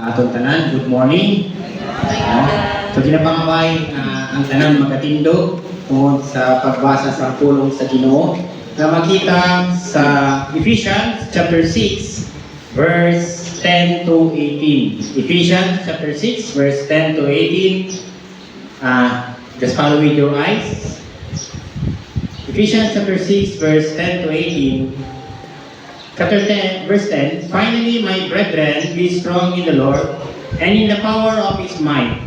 atong tanan. Good morning. So ginapangabay ang tanan magkatindo tungod sa pagbasa sa pulong sa Ginoo na makita sa Ephesians chapter 6 verse 10 to 18. Ephesians chapter 6 verse 10 to 18. Just follow with your eyes. Ephesians chapter 6 verse 10 to 18. Chapter 10, verse 10, Finally, my brethren, be strong in the Lord, and in the power of His might.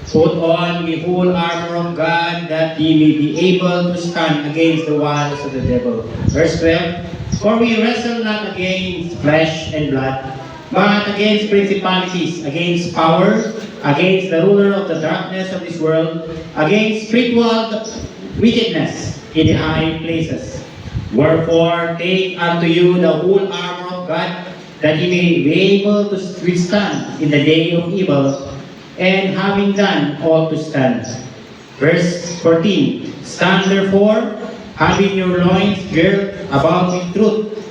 Put on the whole armor of God, that ye may be able to stand against the wiles of the devil. Verse 12, For we wrestle not against flesh and blood, but against principalities, against power, against the ruler of the darkness of this world, against spiritual wickedness in the high places. Wherefore, take unto you the whole armor of God, that ye may be able to withstand in the day of evil, and having done all to stand. Verse 14, Stand therefore, having your loins girt about with truth,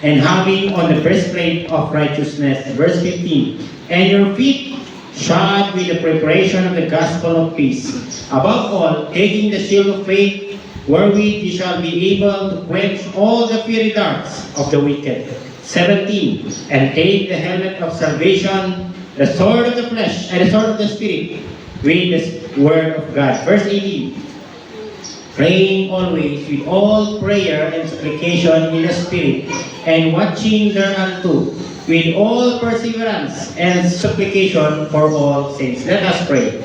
and having on the breastplate of righteousness. Verse 15, And your feet shod with the preparation of the gospel of peace. Above all, taking the shield of faith, wherewith ye shall be able to quench all the fiery darts of the wicked. 17. And take the helmet of salvation, the sword of the flesh, and the sword of the Spirit, with the word of God. Verse 18. Praying always with all prayer and supplication in the Spirit, and watching thereunto with all perseverance and supplication for all saints. Let us pray.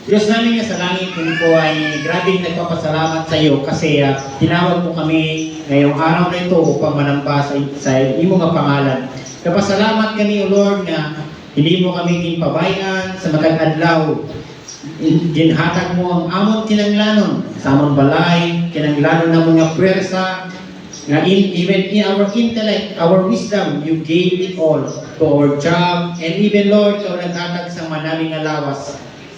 Diyos namin nga sa langit, kung po ay grabing nagpapasalamat sa iyo kasi tinawag mo kami ngayong araw na ito upang manamba sa imo nga pangalan. Napasalamat kami, O Lord, nga hindi mo kami ginpabayan sa matag adlaw. Ginhatag mo ang amon kinanglanon sa amon balay, kinanglanon na mga pwersa, nga even in our intellect, our wisdom, you gave it all to our job, and even, Lord, ikaw naghatag sa manaming alawas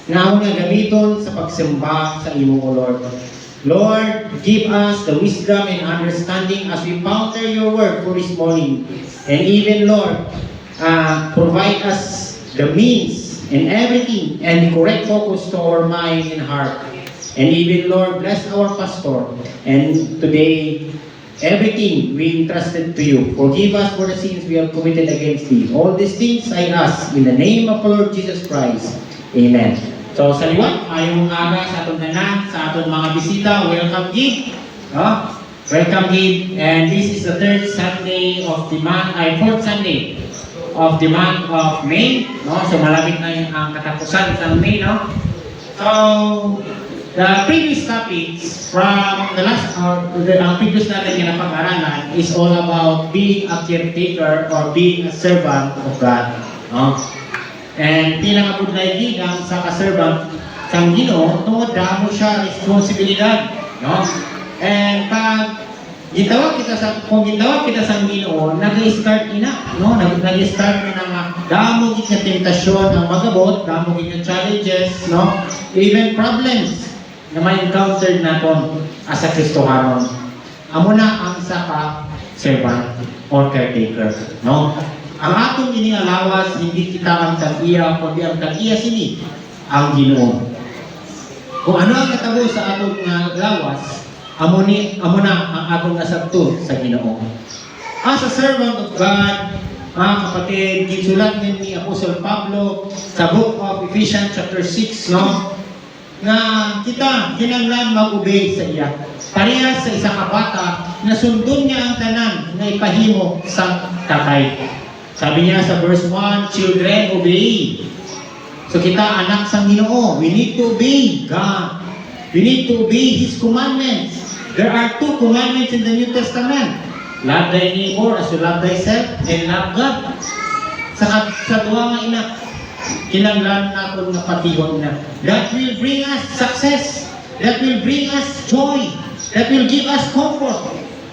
na nga gamiton sa pagsimba sa imo, O Lord. Lord, give us the wisdom and understanding as we ponder your word for this morning. And even, Lord, provide us the means and everything and the correct focus to our mind and heart. And even, Lord, bless our pastor. And today, everything we entrusted to you. Forgive us for the sins we have committed against thee. All these things I ask in the name of the Lord Jesus Christ. Amen. So sa liwat, ayong aga sa atong tanan, sa atong mga bisita, welcome gid. Welcome gid. And this is the third Sunday of the month, fourth Sunday of the month of May. So malapit na yung ang katapusan sa May. So the previous topics from the last, ang previous natin yung napag-aralan is all about being a caretaker or being a servant of God. And pinakabud na igigang sa kaservant sang Ginoo, tungod damo siya responsibilidad. And kung gitawag kita sa Ginoo, nag-start ina, nag-start na ng damo gid nga tentasyon ang magabot, damo gid nga challenges, even problems na may encountered naton as a Kristohanon. Amo na ang saka servant or caretaker, Ang atong inialawas, hindi kita ang tag-iya, kundi ang tag-iya sini, ang Ginoo. Kung ano ang katabo sa atong lawas, amo na ang atong nasabto sa Ginoo. As a servant of God, mga kapatid, gisulat ni Apostle Pablo sa book of Ephesians chapter 6, na kita kinanglan mag-obey sa iya. Parehas sa isa ka bata na sundon niya ang tanan na ipahimo sa tatay. Sabi niya sa verse 1, Children, obey. So kita anak sa Ginoo. We need to obey God. We need to obey His commandments. There are two commandments in the New Testament. Love thy neighbor as you love thyself, and love God. Sa duwa nga ina, kinanglan natin nga patihon na. That will bring us success. That will bring us joy. That will give us comfort.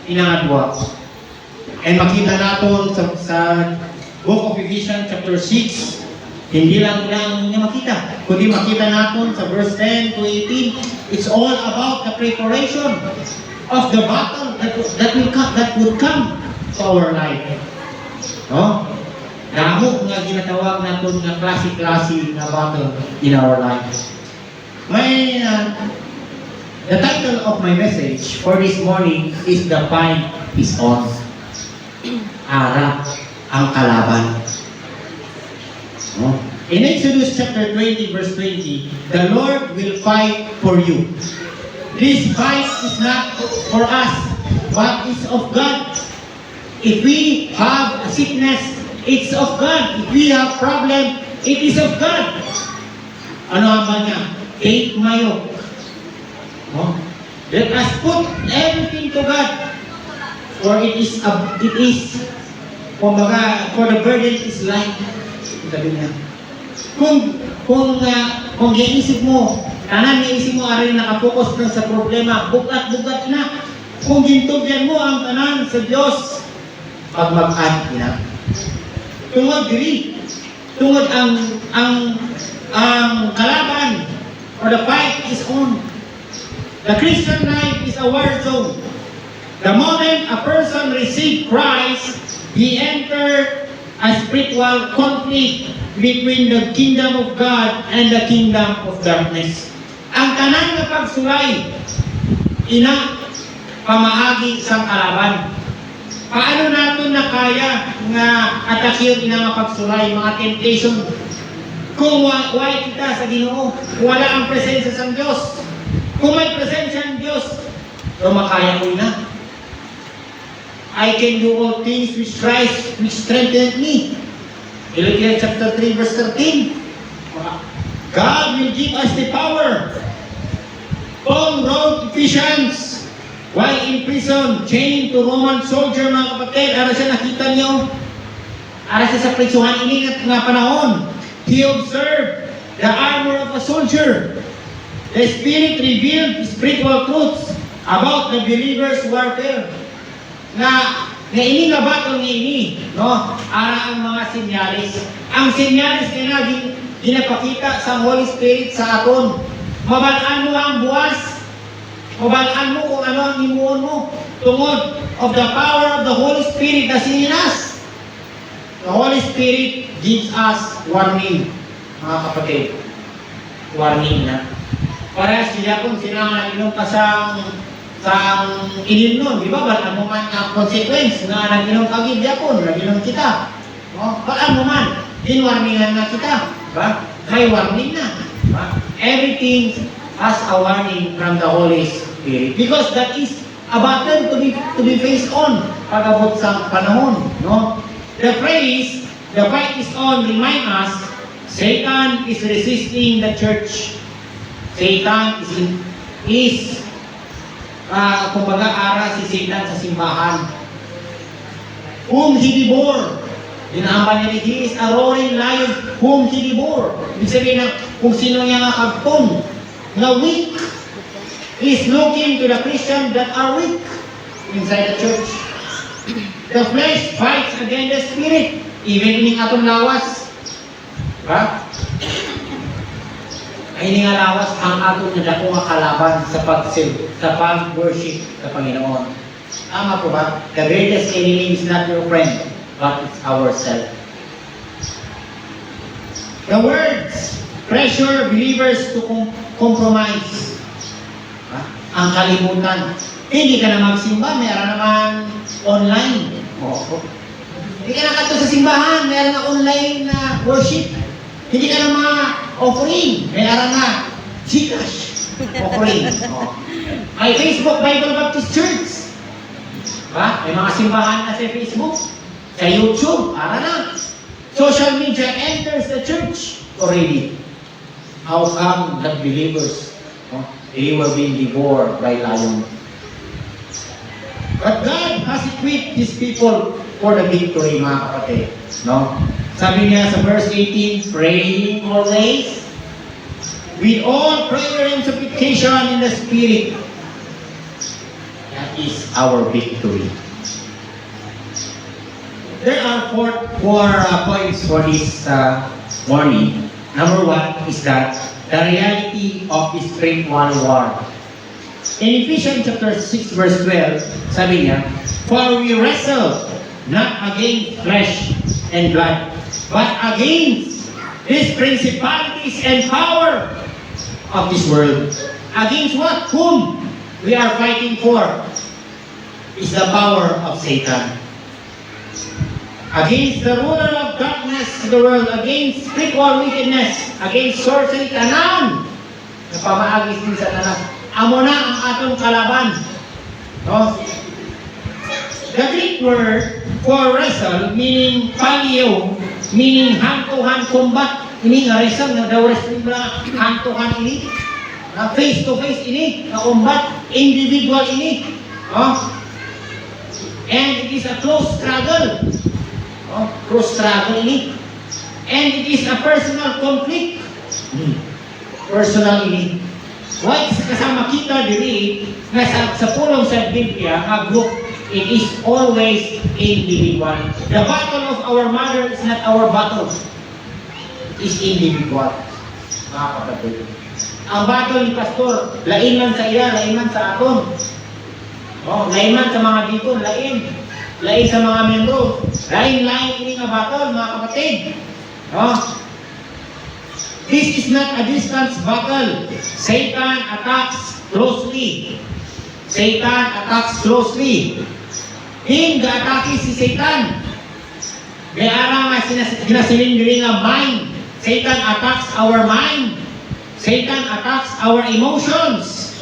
Inangadwa. And makita natin sa book of Ephesians chapter 6, hindi lang niya makita, kundi makita natin sa verse 10 to 18, it's all about the preparation of the battle that would come to our life. damo nga ginatawag naton nga klase-klase nga battle in our lives. The title of my message for this morning is The Fight is On. Harap ang kalaban. In Exodus chapter 20 verse 20, the Lord will fight for you. This fight is not for us, but it's of God. If we have a sickness, it's of God. If we have problem, it is of God. Ano ang ba niya? Take my yoke. Let us put everything to God. For kumbaga, for the burden is light. Sabi niya. Kung iisip mo, iisip mo aray nakapokus lang sa problema, bugat-bugat na. Kung gintugyan mo ang tanan sa Diyos, pag mag-add na. Tungod diri. Tungod ang kalaban or the fight is on. The Christian life is a war zone. The moment a person receives Christ, he enters a spiritual conflict between the kingdom of God and the kingdom of darkness. Ang tanan nga pagsulay, pamaagi sa kalaban. Paano natin nakaya nga atakyon nga pagsulay, mga temptation? Kung wala kita sa Ginoo, wala ang presensya sa Diyos. Kung may presensya ng Diyos, makaya ko na. I can do all things which Christ which strengthened me. Philippians chapter 3 verse 13. God will give us the power. Paul wrote Ephesians while in prison, chained to Roman soldier, mga kapatid. Ara siya nakita niyo? Ara siya sa prisuhan ini nga panahon. He observed the armor of a soldier. The Spirit revealed spiritual truths about the believer's warfare. Na ini nga battle ini, no? Ara ang mga sinyalis. Ang sinyalis na ginapakita sa Holy Spirit sa aton. Mabalaan mo ang buwas. Mabalaan mo kung ano ang imuon mo. Tungod of the power of the Holy Spirit na sininas. The Holy Spirit gives us warning, mga kapatid. Warning na. Parehas sila kung sinangan inom ka sang inim nun, di ba? Balaan mo man ang consequence na nag-inom kagid yapon, nag-inom kita. No? Balaan mo man, dinwarningan na kita. Diba? May warning na. Diba? Everything has a warning from the Holy Spirit. Because that is a battle to be faced on pag-abot sa panahon. No? The phrase, the fight is on, remind us, Satan is resisting the church. Satan is kumbaga ara si Satan sa simbahan. Whom he devour. Dinahampan niya, he is a roaring lion whom he devour. Ibig sabihin na kung sino niya nga kagpon, na weak, is looking to the Christians that are weak inside the church. The flesh fights against the spirit, even ining atong lawas. Diba? Ay nga lawas ang atong nadako nga kalaban sa pag-worship sa Panginoon. Tama po ba? The greatest enemy is not your friend, but it's ourselves. The words pressure believers to compromise. Ang kalimutan. Hindi ka na magsimba, mayroon naman online. Hindi ka na kato sa simbahan, mayroon na online na worship. Hindi ka na offering, mayroon na Gcash offering. May Facebook Bible Baptist Church. May mga simbahan na sa Facebook, sa YouTube, para na. Social media enters the church already. How come the believers, they were being devoured by lions? But God has equipped His people for the victory, mga kapatid. No? Sabi niya sa verse 18, praying always with all prayer and supplication in the Spirit. That is our victory. There are four points for this morning. Number one is that the reality of the spiritual war. In Ephesians chapter 6 verse 12, sabi niya, for we wrestle not against flesh and blood, but against these principalities and power of this world. Against what? Whom we are fighting for is the power of Satan. Against the ruler of darkness of the world, against spiritual wickedness, against sorcery, tanan, na pamaagis din sa tanan. Amo na ang atong kalaban. No? The Greek word for wrestle, meaning palio, meaning hand-to-hand combat. Ini nga wrestle, nga daw wrestling na hand-to-hand ini. Face-to-face ini, na combat, individual ini. And it is a close struggle. Close struggle ini. And it is a personal conflict. Personal ini. Why kasama kita diri nga sa pulong sa Biblia, nga group, it is always individual. The battle of our mother is not our battle. It is individual. Mga kapatid. Ang battle ni Pastor, lain man sa iya, lain man sa aton. Lain man sa mga dikon, lain. Lain sa mga membro. Lain-lain ini nga battle, mga kapatid. This is not a distance battle. Satan attacks closely. Satan attacks closely. Ga-atake si Satan. May arang nga ginasiling diri nga mind. Satan attacks our mind. Satan attacks our emotions.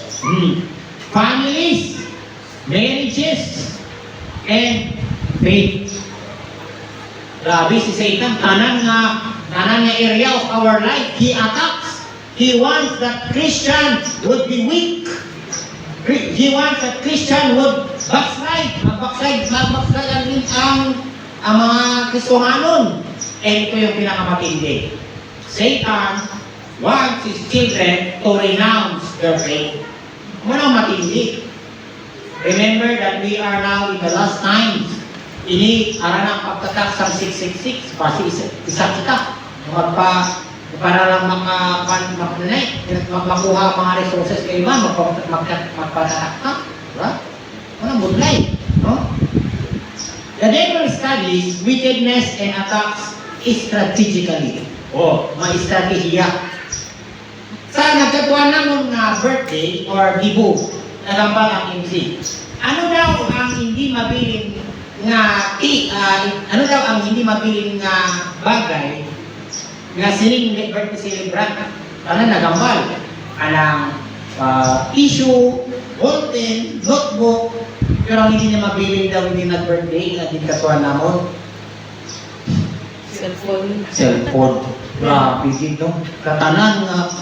Families, marriages, and faith. Grabe si Satan, tanan nga area of our life, he attacks. He wants that Christian would be weak. He wants that Christian would backslide. Backslide ang mga Kristohanon. And ito yung pinakamatindi. Satan wants his children to renounce their faith. Ano matindi? Remember that we are now in the last times. Ini ara ng pagtatak sa 666 pasi isa kita para lang makuha mga resources kay iba magpatatak ka, diba? Walang budlay, no? The devil studies wickedness and attacks strategically. Ma-strategiya. Sa nagkatuan namon nga birthday or gibo, nagambal ang MC. Ano daw ang hindi mabiling bagay nga siling birthday celebrant kana nagambal anang issue, bulletin, notebook, pero ang hindi niya mabiling daw hindi nag-birthday na dikatuan namon cellphone. Grabe dito. Katanan nga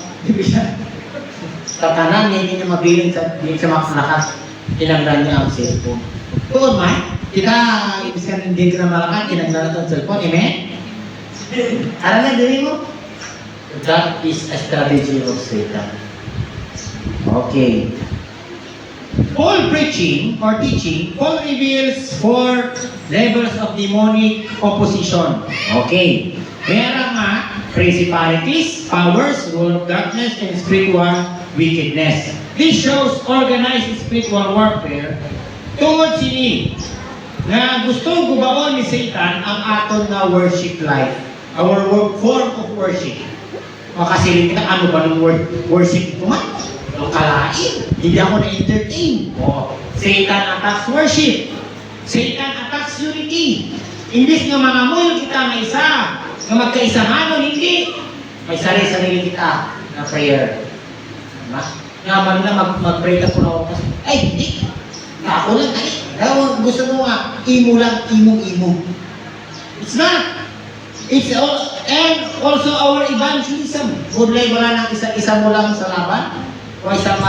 katanan niya hindi niya mabiling sa makalakas. Tinanggal niya ang cellphone. Tuon man, kita ibig sabihin hindi ka na malakas, tinanggal na ang cellphone. Amen? Alam na diri mo? That is a strategy of Satan. Okay. Paul preaching or teaching, Paul reveals 4 levels of demonic opposition. Okay. Meron nga principalities, powers, rule of darkness, and spiritual wickedness. This shows organized spiritual warfare tungod sini na gustong gubaon ni Satan ang aton na worship life. Our form of worship. Makasilip kita, ano ba ng worship ko man? Ang kalain. Hindi ako na-entertain. Satan attacks worship. Satan attacks unity. Imbis nga mga muyo kita na isa, nga magkaisahanon, hindi. May sarili-sarili kita na prayer. Diba? Nga man na mag-pray ka po na ako. Ay, hindi. Ako lang, ay. Gusto mo nga, imo lang, imo. It's not. It's all, and also our evangelism. Budlay wala nang isa mo lang sa laban. O isa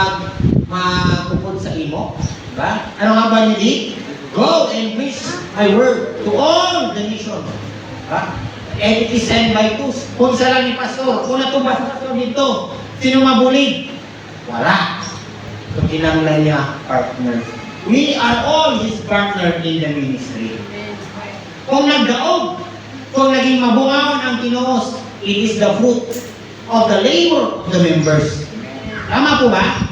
magpupod sa imo. Diba? Ano nga ba niya? Go and preach my word to all the nation. Diba? And it is sent by two. Kung sa lang ni pastor, kung natubas na pastor dito, sino mabulig? Wala. Kung kinanglan niya, partner. We are all his partner in the ministry. Kung nagdaog, kung naging mabungaon ang tinuos, it is the fruit of the labor of the members. Tama po ba?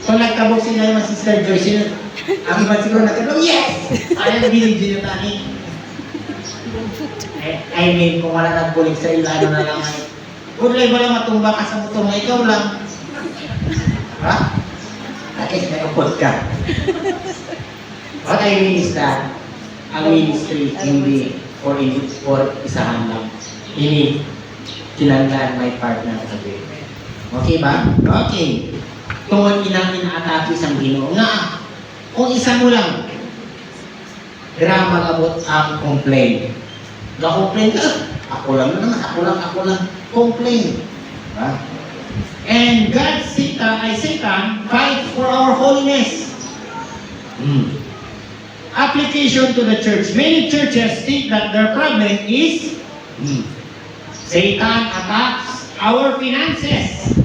So nagtabog sila yung Sister Joyce, ang iba siguro nagtabog, yes! Ayaw bilig din yung tani. I mean, kung wala nagbulig sa ila, ano na lang ay, good life wala matumba ka sa motor na ikaw lang. Ha? At least nakapod ka. What I mean is that, ang ministry hindi for isahan lang. Ini, kinanglan may partner sa sabi. Okay ba? Okay. Tungod inang inaatake sa Ginoo nga, kung isa mo lang, drama abot ang complain. Ga-complain ka, ako lang naman, ako lang, complain. Diba? And God, Satan, fight for our holiness. Application to the church. Many churches think that their problem is Satan attacks our finances.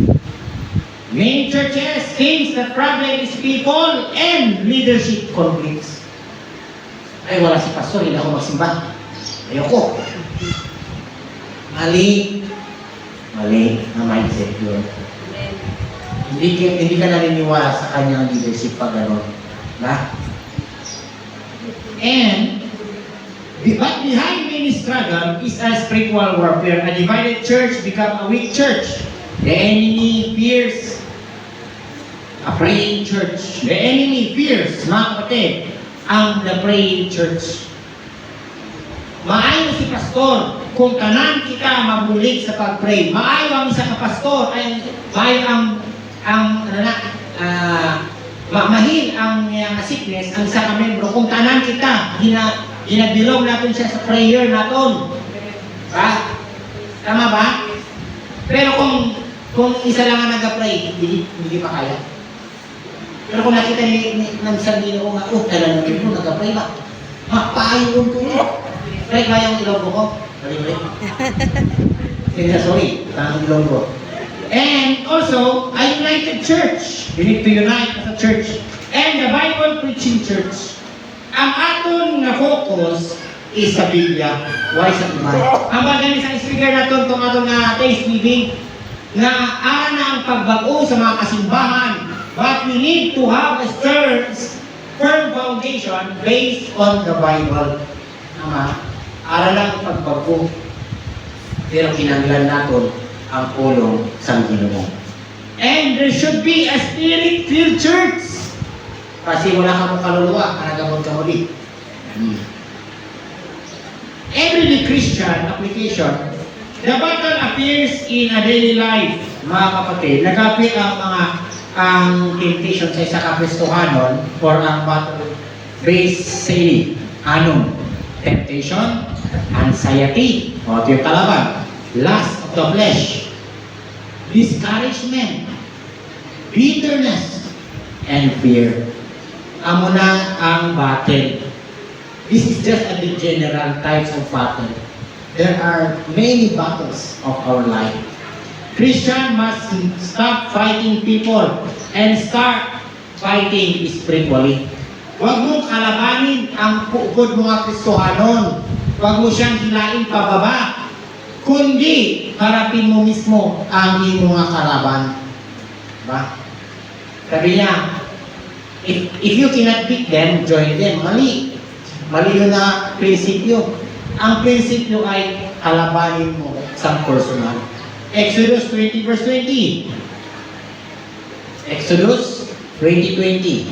Many churches think the problem is people and leadership conflicts. Ay, wala si pastor, hindi ako magsimba. Ayoko. Mali na mindset yun. Hindi ka naniniwala sa kanyang leadership pag gano'n. Na? But behind many struggle is a spiritual warfare. A divided church become a weak church. The enemy fears a praying church. The enemy fears, mga kapatid, ang the praying church. Maayo si pastor kung tanan kita mabulig sa pag-pray. Maayo ang isa ka pastor ay maayo mahil ang sickness ang isa ka membro kung tanan kita ginabilong natin siya sa prayer naton. Ba? Tama ba? Pero kung isa lang ang nag-pray, hindi pa kaya. Pero kung nakita ng isang Ginoo nga, tanan natin mo nag-pray ba? Mapaayon ko yun. Pray kaya yung ilonggo ko? Sorry, tanong ilonggo. And also, a united church. We need to unite as a church. And the Bible preaching church. Ang aton na focus is sa Biblia. Why sa Bible? Ang bagay sa speaker natin, itong aton na Thanksgiving, na ana ang pagbago sa mga kasimbahan. But we need to have a firm foundation based on the Bible. Tama? Ara lang ang pagbago. Pero kinanglan natin ang pulong sa Ginoo. And there should be a spirit-filled church. Kasi wala ka mong kaluluwa, kanagamot ka muli. Everyday Christian application, the battle appears in a daily life, mga kapatid. Nag-appear ang temptation sa isa kapristohanon or ang battle based sa ini. Anong? Temptation, anxiety, o ito yung kalaban, lust of the flesh, discouragement, bitterness, and fear. Amo na ang battle. This is just the general types of battle. There are many battles of our life. Christian must stop fighting people and start fighting spiritually. Huwag mong kalabanin ang pukod mga Kristohanon. Huwag mo siyang hilain pababa. Kundi, harapin mo mismo ang iyong mga kalaban. Diba? Sabi niya, if you cannot beat them, join them. Mali. Mali yun na prinsipyo. Ang prinsipyo ay kalabanin mo sa personal. Exodus 20 verse 20. Exodus 20:20.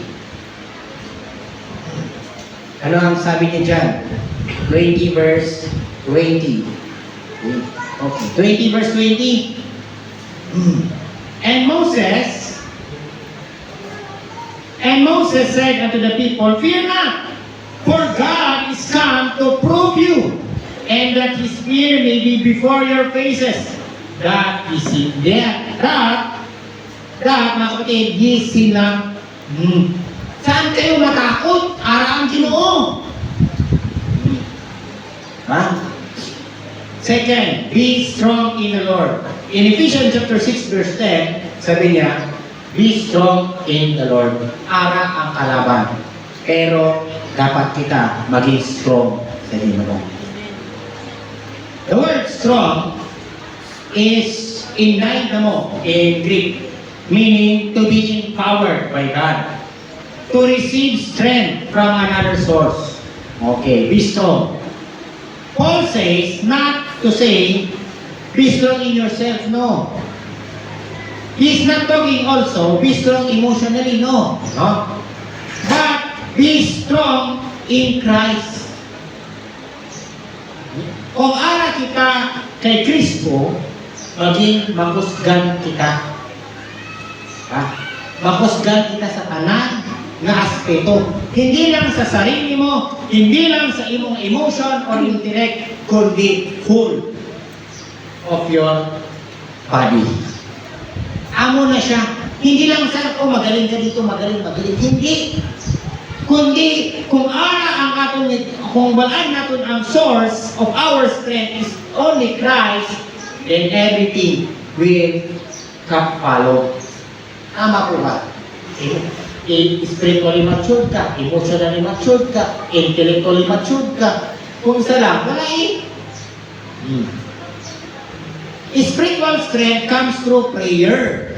Ano ang sabi niya dyan? 20 verse 20. Okay. 20 verse 20. And Moses said unto the people, fear not, for God is come to prove you, and that his fear may be before your faces. That is in there. That, mga kapatid, ye sila. Saan kayo matakot? Ara ang Ginoo. Second, be strong in the Lord. In Ephesians chapter 6 verse 10, sabi niya, be strong in the Lord. Ara ang kalaban. Pero dapat kita maging strong sa Ginoo. The word strong is in dynamo in Greek, meaning to be empowered by God. To receive strength from another source. Okay, be strong. Paul says not to say, be strong in yourself, no. He's not talking also, be strong emotionally, no. But be strong in Christ. Kung ara kita kay Kristo, maging makusgan kita. Makusgan kita sa tanan nga aspeto. Hindi lang sa sarili mo, hindi lang sa imong emotion or intellect, kundi full of your body. Amo na siya. Hindi lang sa, magaling ka dito, magaling. Hindi. Kundi, kung balaan natin ang source of our strength is only Christ, then everything will follow. Tama po ba? Spiritually matured ka, emotionally matured ka, intellectually matured ka. Kung isa lang, wala Spiritual strength comes through prayer,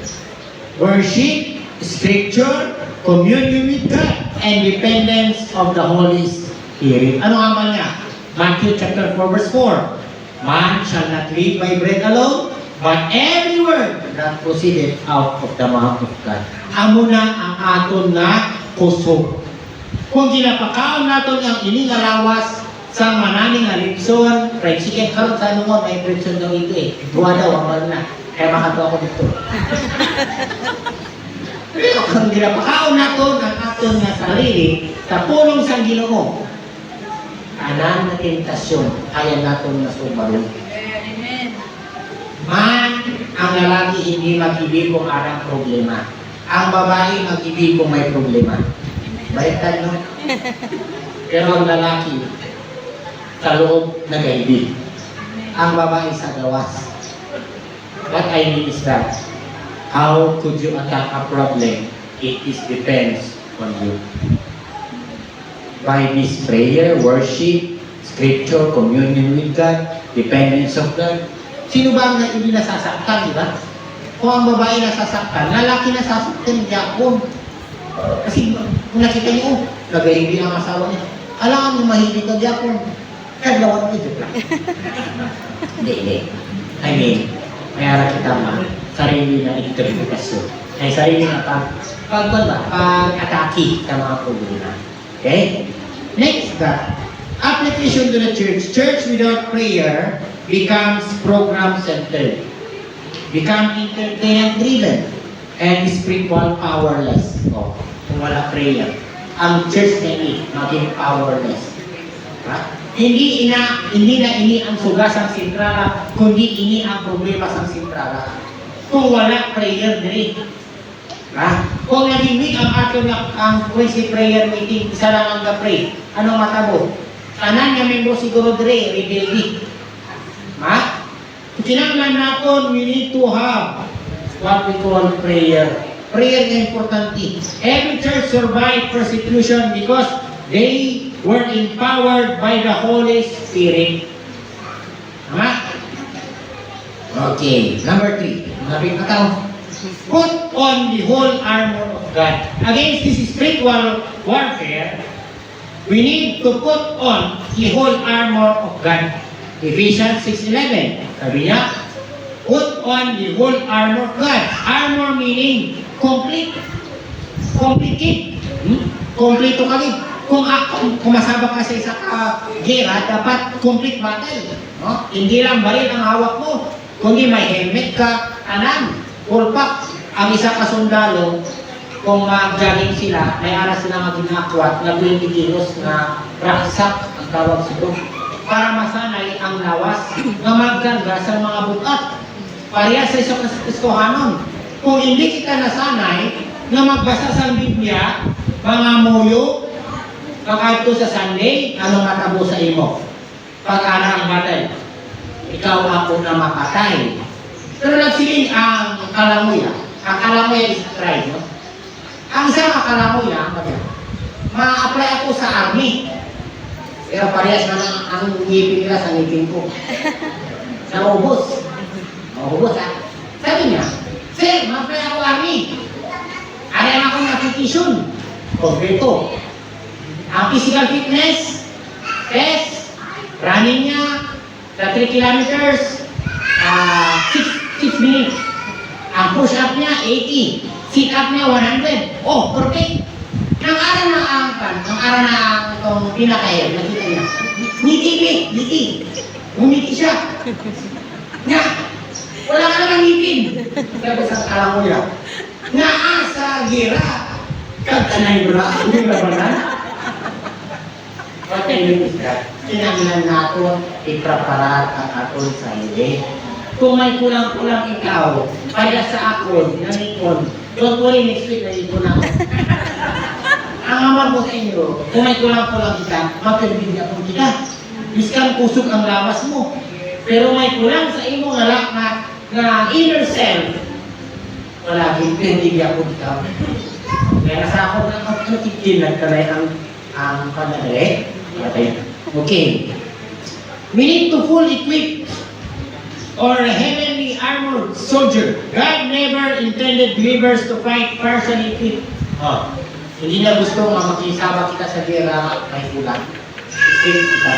worship, scripture, communion with God, and dependence of the Holy Spirit. Ano nga ba niya? Matthew chapter 4 verse 4. Man shall not live by bread alone, but every word that proceeded out of the mouth of God. Amo na ang aton na puso. Kung ginapakaon naton ang iningalawas sa mananing nga lipson, fried chicken, karon sa ano mo, may lipson daw ito Buwa daw, ang na. Kaya makato ako dito. Pero kung ginapakaon naton ang aton nga sarili, sa pulong sa Ginoo, anan na tentasyon, kaya naton na sumaron. Man, ang lalaki hindi mag-ibig kung arang problema. Ang babae mag-ibig kung may problema. Baliktad, no? Pero ang lalaki, sa loob nag-ibig. Ang babae sa gawas. What I mean is that, how could you attack a problem? It depends on you. By this prayer, worship, scripture, communion with God, dependence of God. Sino ba ang hindi nasasaktan, di ba? Kung ang babae nasasaktan, lalaki nasasaktan, Japon. Kasi kung nakita niyo, nag-ibig ang asawa niya. Alam mo, mahibig ka, Japon. Kaglawan mo ito lang. Hindi. I mean, mayara kita sarili na interpretasyon. Ay sarili na pag-atake sa mga problema. Okay? Next, application to the church. Church without prayer becomes program-centered, become entertainment-driven, and spiritual powerless. Kung wala prayer, ang church na maging powerless. Hindi na ini ang sugas ang sentrala, kundi ini ang problema sa sentrala. Kung wala prayer diri. Kung naging weak ang ato ang Wednesday prayer meeting, isa lang ang ga-pray. Anong matabo? Tanan nga membro siguro diri, rebeldi. Kinanglan natin, we need to have what we call prayer. Prayer is important. Every church survived persecution because they were empowered by the Holy Spirit. Okay, number 3. Napit na tao. Put on the whole armor of God. Against this spiritual warfare, we need to put on the whole armor of God. Ephesians 6:11. Sabi niya, put on the whole armor of God. Armor meaning complete. Complete. Kompleto ka rin. Kung masabak ka sa isa gera, dapat complete battle. Hindi lang baril ang hawak mo. Kundi may helmet ka, full pack. Ang isa ka sundalo, kung mag-jogging sila, may aras sila mag-inakwat na 20 kilos na rucksack ang tawag sito. Para masanay ang lawas na magkarga sa mga butat. Pareha sa iskohanon. Kung hindi kita nasanay na magbasa sa Biblia, mga muyo, pagkakito sa Sunday, anong matabo sa imo? Pag-ara ang batay. Ikaw ako na mapatay. Pero nagsiling ang kalamuya. Ang kalamuya is tried, no? Ang isang kalamuya, ma-apply ako sa army. Pero parehas na lang ang ngipin nila sa ngipin ko. Naubos. Naubos, Sabi niya, Sir, ma-apply ako army. Ayaw akong application. Konkreto. Ang physical fitness, test, running niya, kilometers, 6 minutes. Ang push-up niya, 80. Sit-up niya, 100. Oh, perfect. Nang araw na ang itong pinaka-head, nakita niya. Ngiti. Ngumiti siya. Nga, wala ka naman ngipin. Sabi sa alam mo yan. Nga, sa gira. Kagtanay mo na. Hindi ba ba na? Okay, yun isa. Kinanglan nato, ipraparat ang aton sarili. Kung may kulang-kulang ikaw, kaya sa akon, namikon, don't worry, next week na ipon ako. Ang amar ko sa inyo, kung may kulang-kulang kita, magkabigyan akong kita. Biskan kusog ang lawas mo. Pero may kulang sa imo nga inner self, wala, pinibigyan akong kita. Kaya sa ako na magkakitikin, nagkalay ang panadali. Okay. We need to full equip or a heavenly armored soldier. God never intended believers to fight partially equipped. Hindi na gusto nga makisama kita sa gera, may kulang. Kita.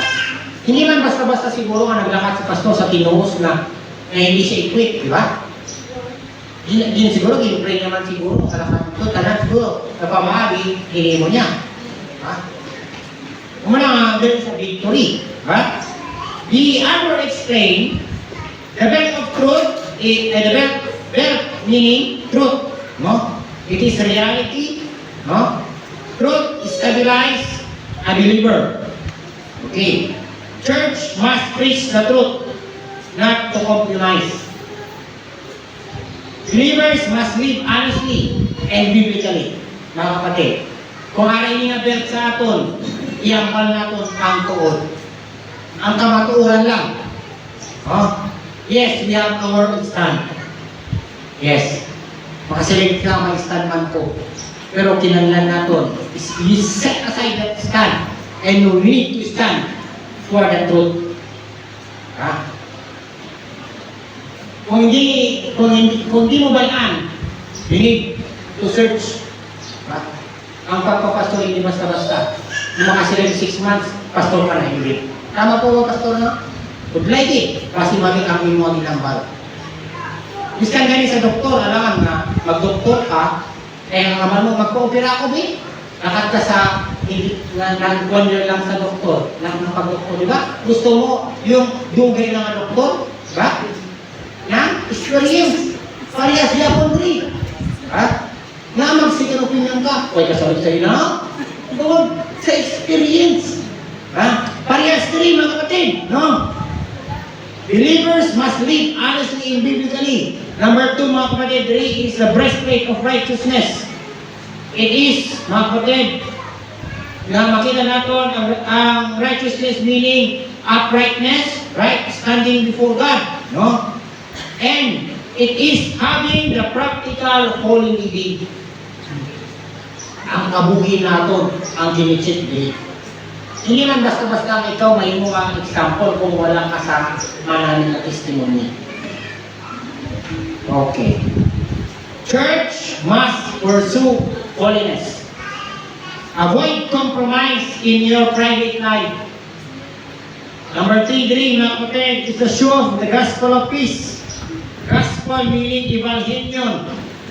Hindi man basta-basta siguro nga naglakad si pastor sa tinuos na hindi siya equipped, di ba? Hindi siguro, ginpray naman siguro sa lakad ito, tanan siguro, napamahagi, hindi mo niya. Kumana nga, ganun sa victory. The armor explained, the belt of truth, the belt meaning truth. No? It is reality. No? Truth stabilize a believer. Okay. Church must preach the truth, not to compromise. Believers must live honestly and biblically. Mga kapatid, kung aray nga belt sa aton, iyampal natin ang tuod. Ang kamatuuran lang. Yes, we have our stand. Yes. Makaselect ka, may stand man ko. Pero kinanglan natin, you set aside that stand and you need to stand for the truth. Kung hindi mo balaan, you need to search. Ang pagpapastor hindi basta-basta. Yung mga sila 6 months, pastor ka na hindi. Tama po pastor na? Good like it. Kasi maging ang imo ang inambal. Biskan gani sa doktor, alam na mag-doktor ka, ang naman mo, magpa-opera ako, ba? Lakat ka sa, nag-wonder lang sa doktor, pag-doktor, di ba? Gusto mo yung dugay ng doktor, ba? Na? Experience. Parehas yapon rin. Na magsikan opinion ka, huwag ka sabi sa'yo na, doon sa experience. Parehas rin mga kapatid, no? Believers must live honestly and biblically. Number 2 mga kapatid, is the breastplate of righteousness. It is, mga kapatid, na makita natin ang righteousness meaning uprightness, right? Standing before God, no? And it is having the practical holy living. Ang kabuhin natin, ang ginichit. Hindi man basta-basta ikaw may mga example kung wala ka sa mananin na testimony. Okay. Church must pursue holiness. Avoid compromise in your private life. Number 3, mga kapatid, is the show of the gospel of peace. Gospel meaning evangelion.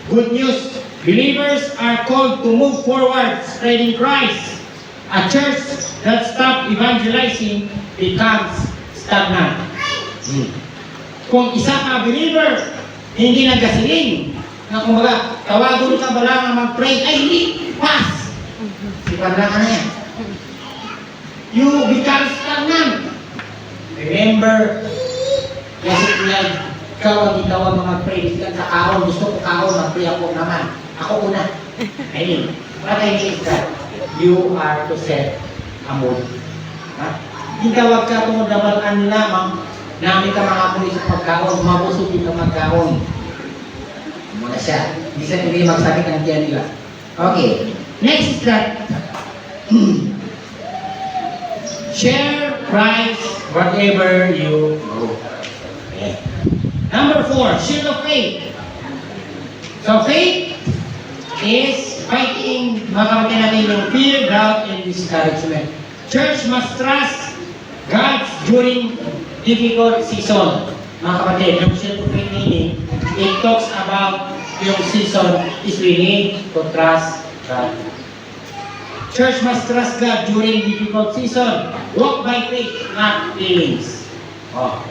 Good news. Believers are called to move forward, spreading Christ. A church that stops evangelizing becomes stagnant. Kung isa ka believer, hindi nagasiling, na kumbaga, tawagon ka ba lang mag-pray, ay hindi, pass! Sipan lang na yan. You become stagnant. Remember, kasi ikaw ang itawag na mag-pray, sa kaon, gusto ko kaon, mag-pray ako naman. Ako una. I mean, what I mean is that you are to set a mood. Itawag ka kung dabalaan lamang, namin ka mga pulis sa pagkaon, mabusugin ka magkaon. Muna siya. Hindi siya hindi magsakit ang tiyan nila. Okay. Next is that share, price, whatever you know. Okay. Number 4, shield of faith. So faith is fighting, mga kapatid natin, yung fear, doubt, and discouragement. Church must trust God during difficult season. Mga kapatid, yung self-proclaimed meaning, it talks about yung season is we need to trust God. Church must trust God during difficult season. Walk by faith, not feelings. Oh,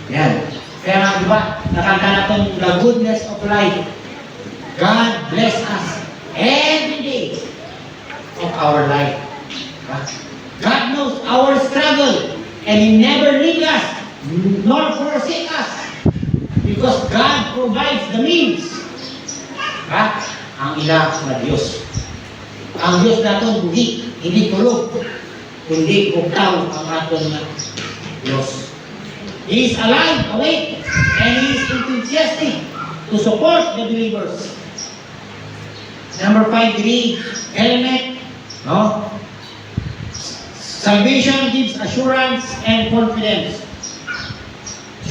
yan. Kaya nga, di ba, nakanta natin the goodness of life. God bless us every day of our life. God knows our struggle and He never leave us nor forsake us because God provides the means. Ang ina na Diyos. Ang Diyos natin hindi tulog, hindi bugtaw ang aton na Diyos. He is alive, awake, and He is enthusiastic to support the believers. Number 5, helmet. No? Salvation gives assurance and confidence.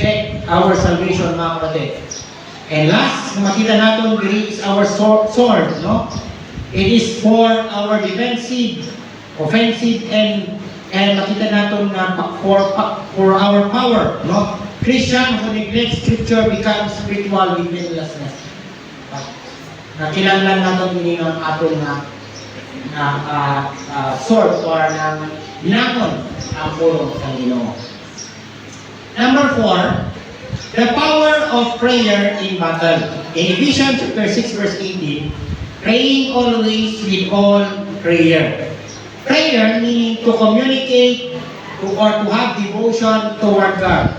Check our salvation, mga kapatid. And last, makita natin is our sword. No? It is for our defensive, offensive, and makita natin na for our power. No? Christian who neglects Scripture becomes spiritual defenselessness. Kinanglan natin ini ng aton na sword or ng binangon ang pulong sa Ginoo. Number 4, the power of prayer in battle. In Ephesians chapter 6 verse 18, praying always with all prayer. Prayer meaning to communicate or to have devotion toward God.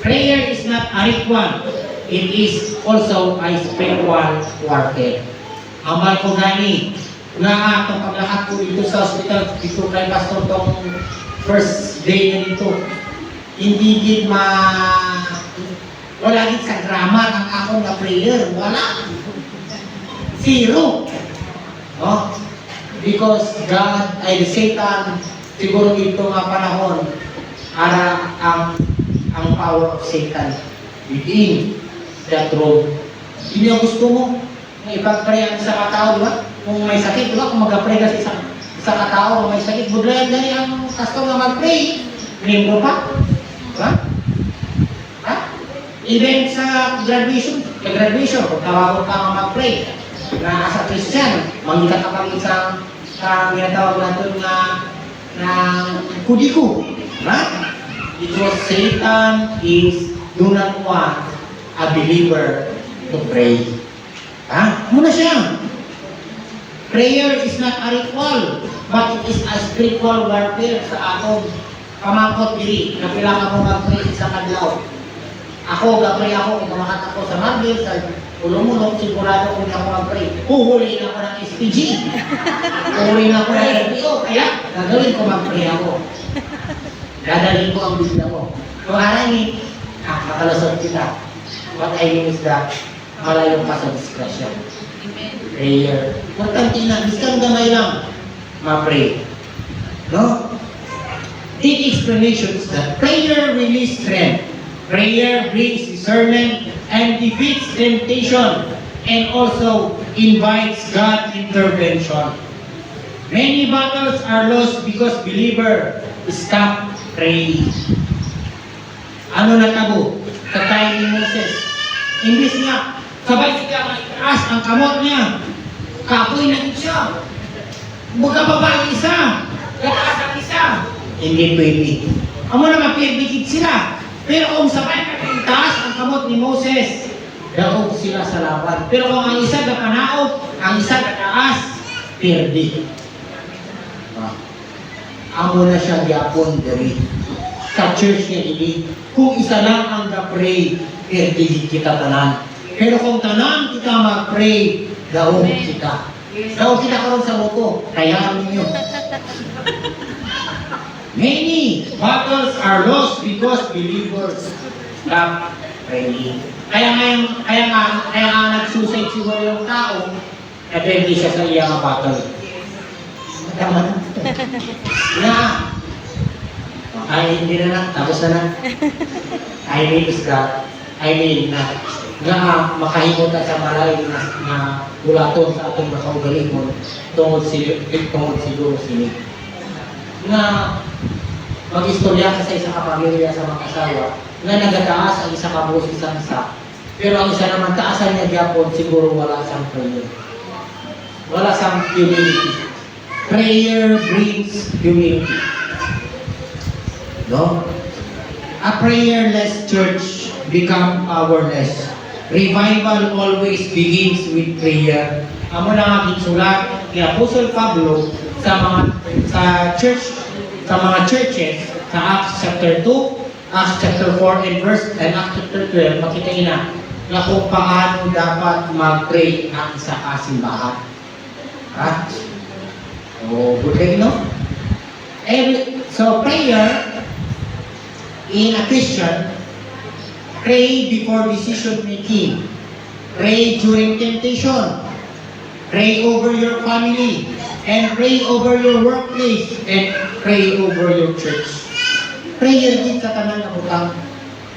Prayer is not a ritual. It is also a spiritual warfare. Amal ko gani nga itong paglakad ko dito sa hospital, dito kay Pastor tong first day na dito. Hindi gid wala gid sa drama ng akong na prayer. Wala. Zero. Oh? Because God ay Satan, siguro dito nga panahon, ang power of Satan within that room. Hindi ang gusto mo, ipag-pray ang isa katao, di ba? Kung may sakit, di ba? Kung mag-pray ka sa isa katao, kung may sakit, budlayan gani ang custom na mag-pray. Membro pa? Diba? Ha? Even sa graduation, kung tawag ka nga mag-pray, na sa Christian, manggita ka pa rin sa ginatawag natin na kudiko. Diba? Because Satan do not want a believer to pray. Muna siya. Prayer is not a ritual, but it is a spiritual warfare sa atong pamangkot diri. Kapila ka mo mag-pray sa kadlaw. Ako, gapray ako, ikumakat ako sa Marvel, sa ulong-ulong, sigurado kung ako mag-pray. Huhuliin ako ng SPG. Huhuliin ako ng LPO. Kaya, gagawin ko mag-pray ako. Dadalhin ko ang Biblia ko. Kung arangin, makalusot kita. What I mean is that, malayo ka sa discretion. Prayer. Importante na, isang gamay lang, ma-pray. No? The explanation is that prayer releases strength. Prayer brings discernment and defeats temptation and also invites God's intervention. Many battles are lost because believers stop praying. Ano natabo? Sa time ni Moses. Imbis niya, sabay siya maitaas ang kamot niya. Kapoy na siya. Magkababa ang isa. Kataas ang isa. Hindi pwede. Amo na mapirdigit sila. Pero kung sabay na itaas ang kamot ni Moses, daog sila sa laban. Pero kung ang isa gapanaog, ang isa gataas, pirdi. Amo na siya gyapon diri. Sa church niya ini, kung isa lang ang ga-pray, pirdi kita tanan. Pero kung tanan kita mag-pray, daog kita. Daog kita karon sa moto, kaya ninyo. Many battles are lost because believers stop praying. Kaya nga nagsuicide siguro yung tao, depende siya sa iyang battle. Tama na. Ay, hindi na lang. Tapos na lang. I mean is that, nga makahimot na sa malay na bulaton sa atong makaugalingon tungod siguro sini. Nga mag-istorya ka sa isang kapamilya sa mga asawa nga nagataas ang isa ka buhos isang sa. Pero ang isa naman taasan niya gyapon siguro wala siyang prayer. Wala siyang humility. Prayer brings humility. No? A prayerless church become powerless. Revival always begins with prayer. Amo na nga gisulat ni Apostle Pablo sa mga churches sa Acts chapter 2, Acts chapter 4 and Acts chapter 12, makita na kung paano dapat mag-pray ang sa kasimbahan. Ha? So, good day, no? So, prayer in a Christian, pray before decision making, pray during temptation, pray over your family, and pray over your workplace, and pray over your church. Prayer din sa tanan na butang.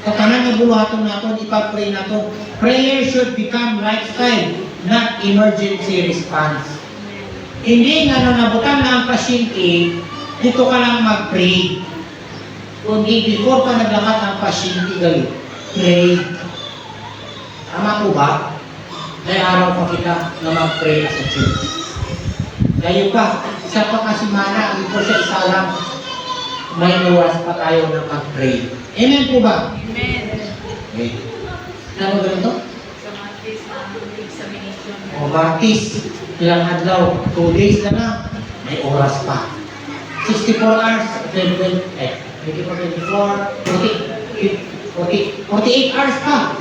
Sa tanan na buluhaton naton, ipag-pray naton. Prayer should become lifestyle, not emergency response. Hindi nga nabutan na ang pasyente, dito ka lang mag-pray. Kundi before pa naglakat ang pasyente galit, pray. Tama po ba? May araw pa kita na mag-pray sa church. Kayo pa, isa pa kasi mana, ito siya isa lang. May oras pa tayo na mag-pray. Amen po ba? Amen. Okay. Ano ganito? Sa Martis examination. O Martis, ilang adlaw, 2 days na na, may oras pa. 64 hours, 48 hours pa.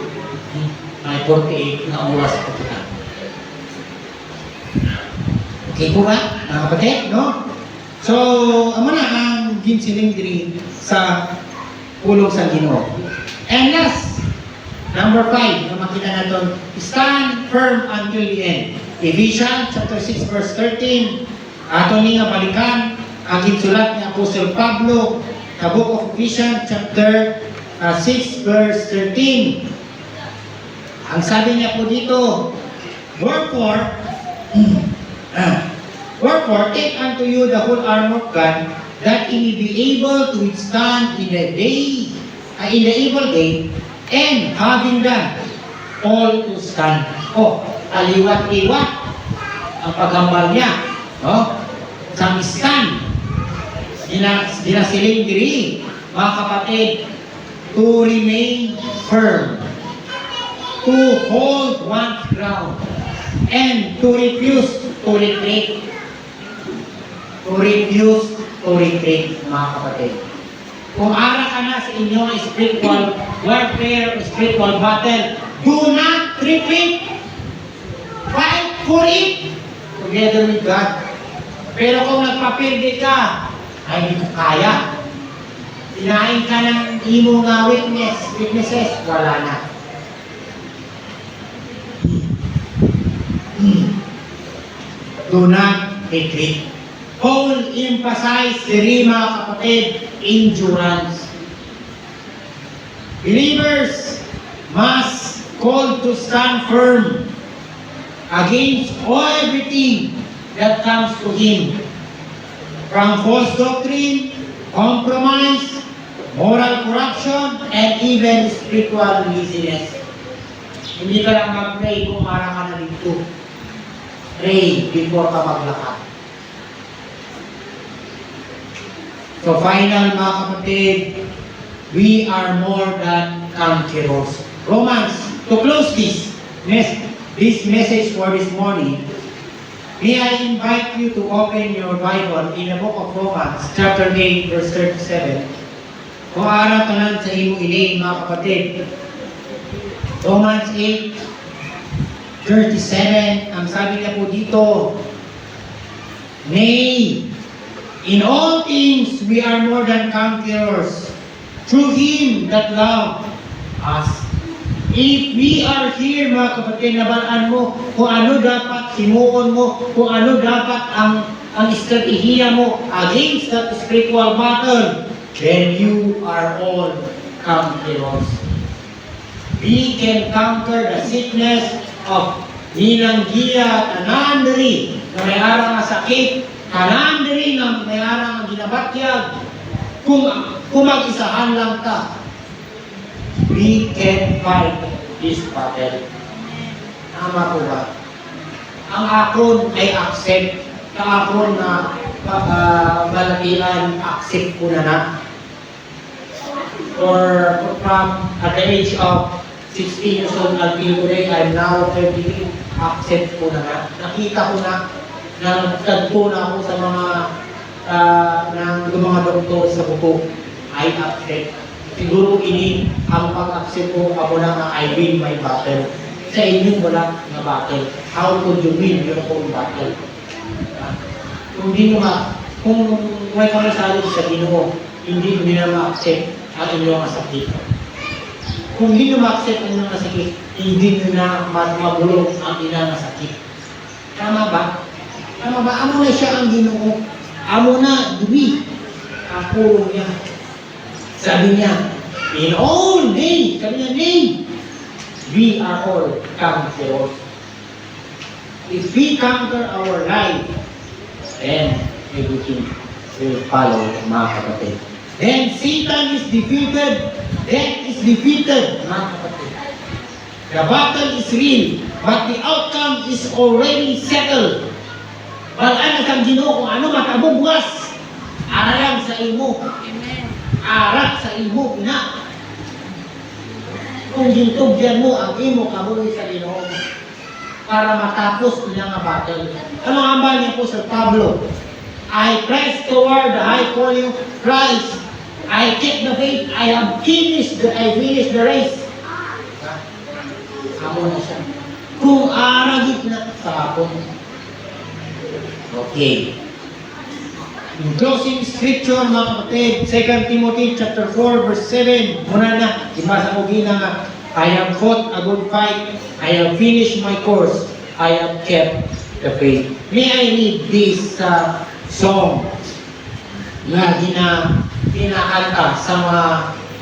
May 48 na oras pa kita. Okay po ba, mga kapatid, no? So, amo na ang ginsiling diri sa pulong sa Ginoo. And last, number 5, na makita natin, stand firm until the end. Ephesians chapter 6 verse 13. Ato ni nga balikan ang ginsulat ni Apostle Pablo sa book of Ephesians chapter 6 verse 13. Ang sabi niya po dito, Wherefore, take unto you the whole armor of God, that ye may be able to withstand in the evil day, and having done all to stand. Aliwat-iwat ang paghambal niya. Sa stand, dinasiling diri, mga kapatid, to remain firm, to hold one's ground, and to refuse to retreat. To refuse to retreat, mga kapatid. Kung ara ka na sa inyong spiritual warfare, spiritual battle, do not retreat. Fight for it together with God. Pero kung nagpapirdi ka, ay hindi ko kaya. Sinain ka ng imo nga weaknesses, wala na. Do not retreat. Paul emphasize diri, mga kapatid, endurance. Believers must call to stand firm against everything that comes to him, from false doctrine, compromise, moral corruption, and even spiritual laziness. Hindi ka lang mag-pray kung para ka na dito. Pray before ka maglakad. So final, mga kapatid, we are more than conquerors. Romans, to close this message for this morning, may I invite you to open your Bible in the book of Romans, chapter 8, verse 37. Kung araw tanan sa imo ini, mga kapatid, Romans 8, 37, ang sabi niya po dito, nay, in all things we are more than conquerors through Him that loved us. If we are here, mga kapatid, nabalaan mo kung ano dapat simuon mo, kung ano dapat ang estratehiya mo against that spiritual battle, then you are all conquerors. We can conquer the sickness of ninanggiya, tanandari, na may arang sakit, tanandari na may arang ginabatyag, Kung mag-isahan lang ka, we can fight this battle. Tama po ba? Ang akon ay accept. Ang akon na malakian, accept ko na. Or from at the age of 16 years old until today, I'm now 33, accept ko na. Nakita ko na, nagtagpo na ako sa mga doktor sa buko. I accept. Siguro ini ang pag-accept ko, ako na nga I win my battle. Sa inyo wala na battle. How could you win your own battle? Kung may kamasalit sa Ginoo, hindi na ma-accept ang inyong sakit. Kung hindi nyo ma-accept ang inyong sakit, hindi nyo na magulong ang inyong sakit. Tama ba? Tama ba? Amo na siya ang Ginoo. Amo na, duwi. Ang pulong niya. Sabi niya, in all name, sabi niya, name, we are all conquerors. If we conquer our life, then everything will follow, mga kapatid. Then Satan is defeated, death is defeated, mga kapatid. The battle is real, but the outcome is already settled. Balaan na kang Ginoo kung ano makabubukas, aralang sa imo. Amen. Arat sa imo na. Kung gintugyan mo ang imo kabuhi sa Ginoo para matapos niya nga battle. Ano ang ambal niya po Sir Pablo? I press toward the high calling of Christ. I keep the faith. I finished the race. Amo na siya. Kung aragit na sa hapon. Okay. In closing scripture, mga kapatid, 2 Timothy chapter 4, verse 7, muna na, ibasa ko nga, I have fought a good fight, I have finished my course, I have kept the faith. May I read this song na kinakanta sa mga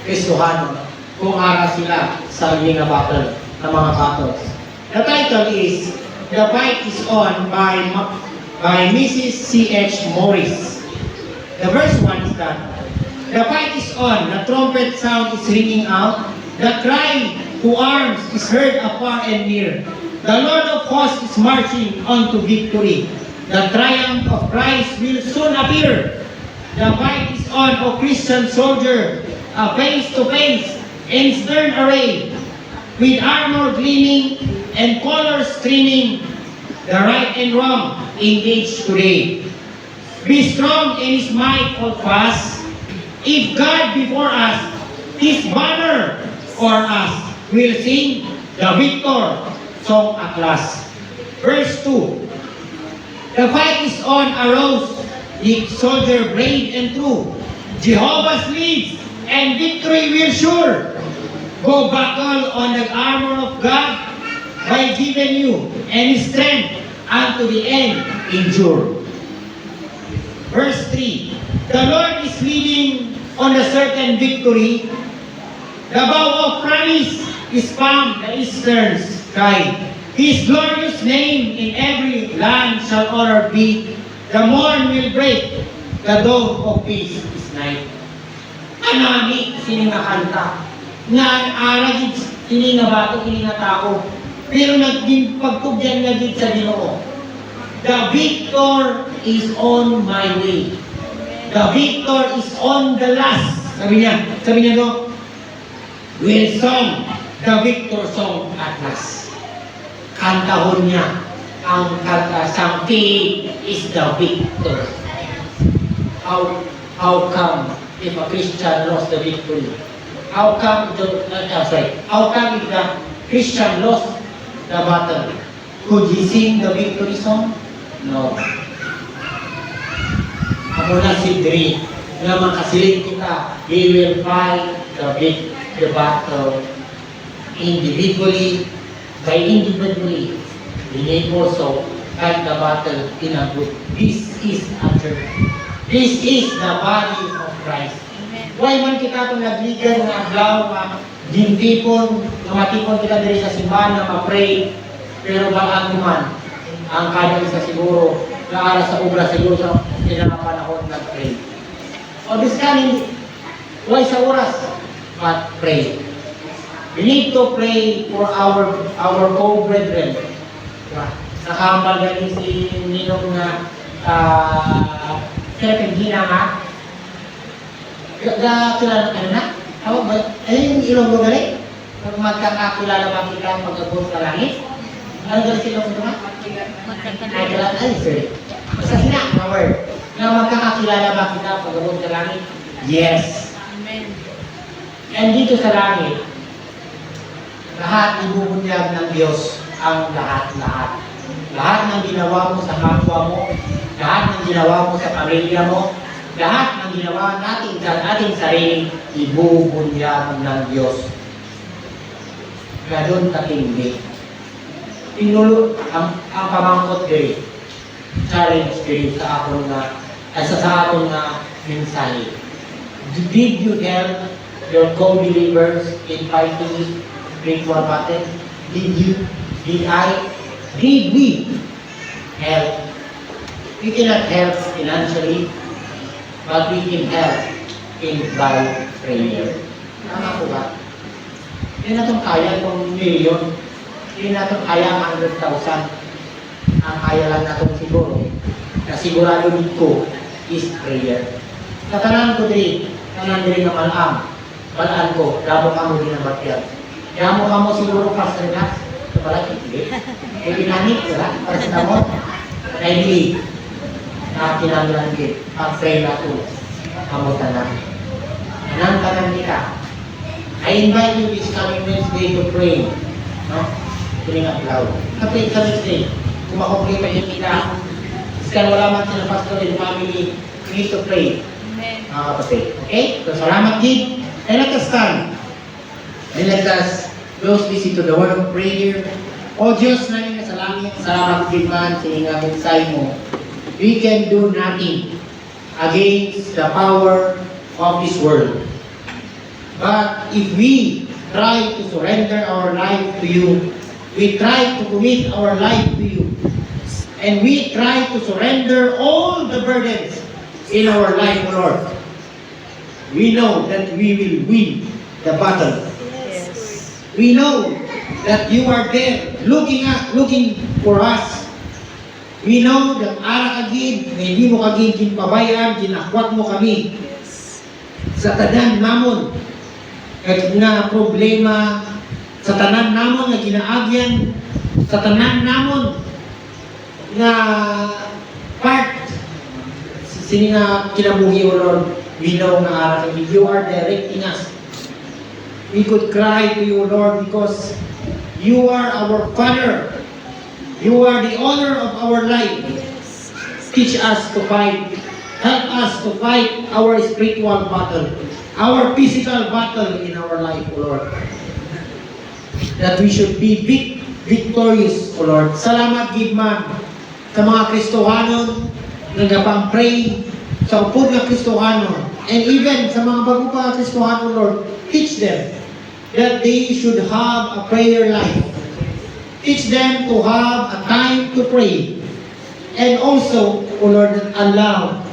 Kristohano kung ara sila sa mga battle, sa mga battles. The title is, The Fight is On by Mrs. C.H. Morris. The verse 1 is that, the fight is on, the trumpet sound is ringing out, the cry to arms is heard afar and near. The Lord of hosts is marching on to victory. The triumph of Christ will soon appear. The fight is on, O Christian soldier, face to face, in stern array, with armor gleaming and colors streaming, the right and wrong engage today. Be strong in His might, hold fast. If God before us, His banner for us, will sing the victor song at last. Verse 2. The fight is on, arose, ye soldier brave and true. Jehovah's leads, and victory will sure. Go buckle on the armor of God, by giving you and strength unto the end endure. Verse 3, the Lord is leading on a certain victory. The bow of promise is found the eastern sky. His glorious name in every land shall honor be. The morn will break, the dawn of peace is night. Anami, sini nga kanta. Nga aragid, sini nga bato, sini nga tao. Pero naging pagtugyan nga din sa Ginoo. The victor is on my way. The victor is on the last. Sabi niya no, will song the victor song at last. Kantahon niya ang sang king is the victor. How come if a Christian lost the victory? How come if the Christian lost the battle? Could he sing the victory song? No. Ako na si Dre, na makasiling kita, we will fight the battle individually, we need also fight the battle in a group. This is a church. This is the body of Christ. Why man kita itong nagligan ng aglaw, gintipon, matipon kita diri sa simbahan na ma-pray, pero balaan man, ang kada isa siguro, naara sa obra siguro sa pinakapanahon nag-pray. O this kanin, Why sa oras? But pray. We need to pray for our co-brethren. Diba? Nakahambal galing si Ninong na Filipina nga. Kilala ka na? Ayun yung ilong mo galing? Kung magkakakilala ba kita pag-abot sa langit? Ano galing si ilong mo nga? Ay, kilala. Ay, sorry. Basta sina, mga word. Na magkakakilala ba kita pag-abot sa langit? Yes. Amen. And dito sa langit, lahat ibubunyag ng Diyos ang lahat-lahat. Lahat ng ginawa mo sa kapwa mo, lahat ng ginawa mo sa pamilya mo, lahat ng ginawa natin sa ating sarili, ibubunyag ng Diyos. Ganun katindi. Ang pamangkot diri, challenge diri sa akong mensahe. Did you help your co-believers in fighting spiritual battle? Did we help? We cannot help financially, but we can help by prayer. Tama po ba? Hindi natin kaya itong million. Hindi natin kaya ang 100,000. Ang kaya lang natin siguro, na sigurado dito is prayer. Katanan ko din, tanan din ng malam. Balaan ko, damo ka mo din ang batyag. Damo ka mo siguro pastor na, sa palagi, hindi. E pinanit, wala, para sa damo. Ready, na kinanglan din, pag-pray na ito, kamo tanan. Anang tanan kita. I invite you this coming Wednesday to pray. No? Tuling up loud. Kapit sa Wednesday, kung makomplete yung kita, kasi wala man sila pastor and family, we need to pray. Amen. Mga kapatid. Okay? So, salamat, Gid. And let us stand. And let us close this into the word of prayer. O Diyos namin na sa langit, salamat, Gid man, sa inyong mensahe mo. We can do nothing against the power of this world. But if we try to surrender our life to you, we try to commit our life to you, and we try to surrender all the burdens in our life, Lord, we know that we will win the battle. Yes. We know that you are there looking for us. We know that ara kagid, hindi mo kagid ginpabayaan, ginakwat mo kami Yes. sa tanan namon nga problema, sa tanan namon nga ginaagyan, sa tanan namon nga part sini nga kinabuhi, O Lord. We know nga ara kagid, you are directing us. We could cry to you, Lord, because you are our Father. You are the owner of our life. Teach us to fight. Help us to fight our spiritual battle, our physical battle in our life, O Lord. That we should be victorious, O Lord. Salamat, Gidman, sa mga Kristohanon nagapang-pray sa upod na Kristohanon. And even sa mga bago pa Kristohanon, Lord, teach them that they should have a prayer life. Teach them to have a time to pray. And also, O Lord, allow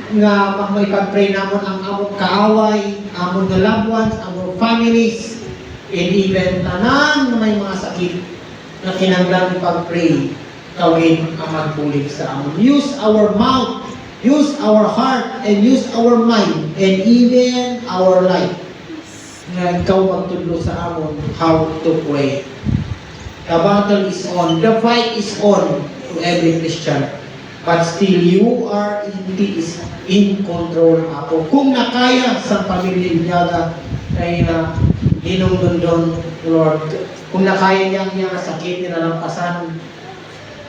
nga maipag-pray namon ang among kaaway, among nga loved ones, among families, and even tanan na may mga sakit na kinanglan ipag-pray, kawin ang magbulig sa amon. Use our mouth, use our heart, and use our mind, and even our life na ikaw magtudlo sa amon how to pray. The battle is on, the fight is on to every Christian. But still, you are in control ako. Kung nakaya sa pamilya Ilyaga, ay hinungdundon, Lord. Kung nakaya niyang sakit na nalampasan,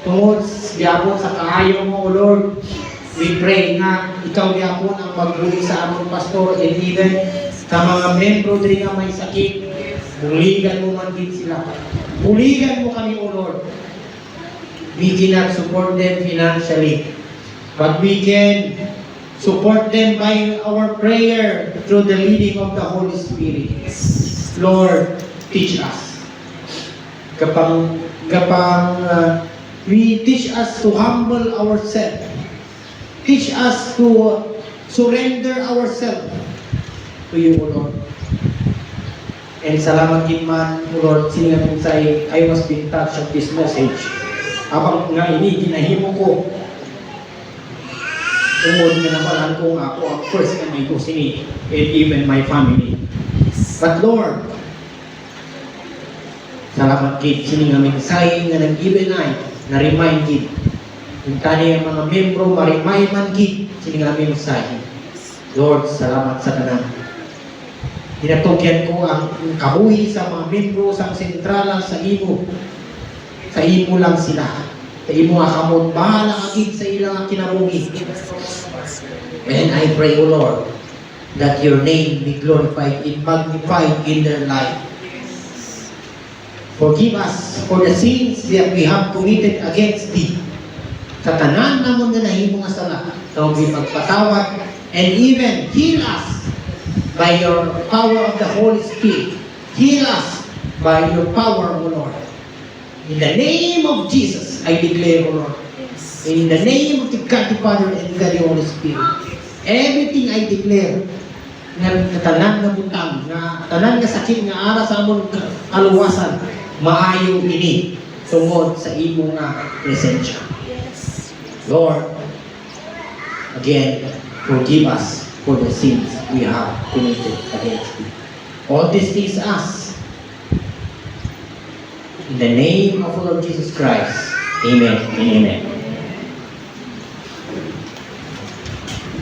tungod diabot sa kaayo mo, Lord, we pray na ikaw diabot ang magbuli sa among pastor and even sa mga membro din nga may sakit, buligan mo man din sila. Buligan mo kami, O Lord. We cannot support them financially, but we can support them by our prayer through the leading of the Holy Spirit. Lord, teach us. We teach us to humble ourselves. Teach us to surrender ourselves to you, O Lord. And salamat din man, O Lord, siningamin sa I was being touched of this message. Habang nga ini, ginahimo ko, tungod nga nabalan ko nga ako ang first na may kusini, and even my family. But Lord, salamat gid siningamin sa nga nag-given ay, na-remind gid. Yung tani ang mga membro, ma-remind man gid siningamin sa Lord, salamat sa tanan. Tinatugyan ko ang kabuhi sa mga membro sa sentralan sa imo. Sa imo lang sila. Sa imo nga kamot, bahala agad sa ilang kinabuhi. And I pray, O Lord, that your name be glorified and magnified in their life. Forgive us for the sins that we have committed against thee. Sa tanan namon nga nahimo nga sala, ikaw magpatawad, and even heal us by your power of the Holy Spirit. Heal us by your power, O Lord. In the name of Jesus, I declare, O Lord. In the name of the God the Father and God the Holy Spirit. Everything I declare, nga tanan nga butang, nga tanan nga sakit nga ara sa amon kaluwasan, maayo ini tungod sa imo nga presensya. Lord, again, forgive us for the sins we have committed against you. All these things ask in the name of our Lord Jesus Christ. Amen and amen.